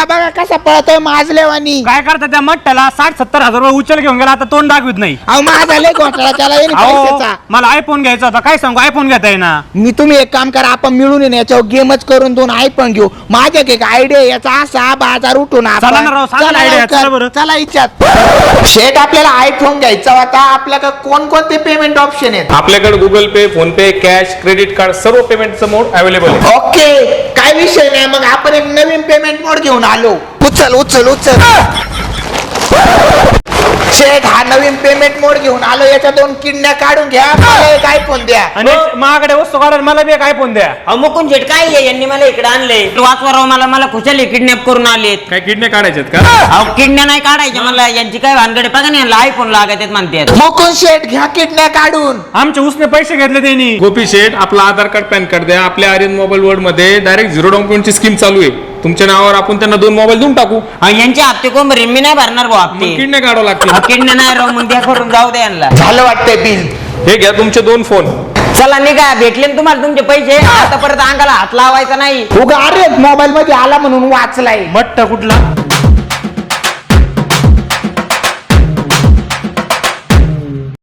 बघा बघा कसा पळतोय माजलेवानी. काय करता त्या मठ्ठ्याला 60-70 हजार रुपये उचल घेऊन गेला, आता तोंड दाखवित नाही. अहो माझा लय घोटाळा त्याला पैशाचा. मला आयफोन घ्यायचा होता, काय सांगू आयफोन घेताय ना. मी तुम्ही एक काम करा, आपण मिळून येणे याच्यावर गेमच करून 2 आयफोन घेऊ. माझ्या एक आयडिया याचा असा बाजार उठून चला ना राव, सांगा ना idea, चला बरं. चला इच्छात शेट आपल्याला आयफोन घ्यायचा होता. आपल्याकडे कोणकोणते पेमेंट ऑप्शन आहेत? आपल्याकडे गुगल पे, फोन पे, कॅश, क्रेडिट कार्ड सर्व पेमेंटचं मोड अवेलेबल आहे. ओके काय विषय नाही. मग आपण एक नवीन पेमेंट मोड घेऊन आलो. उचल उचल उचल शेठ, हा नवीन पेमेंट मोड घेऊन आलो. याच्या 2 किडन्या काढून घ्या, मला एक आयफोन द्या. आणि माझ्याकडे वस्तू काढून मला बी एक आयफोन द्या. अहो मुकुंद शेट काय आहे, यांनी मला इकडे आणले वाचवा मला खुशाली किडनॅप करून आलेत. काय किडने काढायचे का? अहो किडन्या नाही काढायच्या, मला यांची काय भानगडे बघा ना, यांना आयफोन लागत म्हणतात. मुकुंद शेठ घ्या किडन्या काढून. आमच्या उसने पैसे घेतले त्यांनी. गोपी शेठ, आपला आधार कार्ड, पॅन कार्ड द्या. आपल्या आर्यन मोबाईल वर्ल्ड मध्ये डायरेक्ट 0 डाऊन पेमेंटची स्कीम चालू आहे. तुमच्या नावावर आपण त्यांना 2 मोबाईल देऊन टाकू. यांचे हप्ते कोण भरेन? मी नाही भरणार भाऊ हप्ते. किडने काढावं लागतील. किडन्या नाही राहू मग द्या करून जाऊ द्या यांना. झालं वाटतंय बिल. हे घ्या तुमचे 2 फोन. चला निघा, भेटले ना तुम्हाला तुमचे पैसे. आता परत अंगाला हात लावायचा नाही. उगा अरे मोबाईल मध्ये आला म्हणून वाचलाय. मठ्ठ कुठला?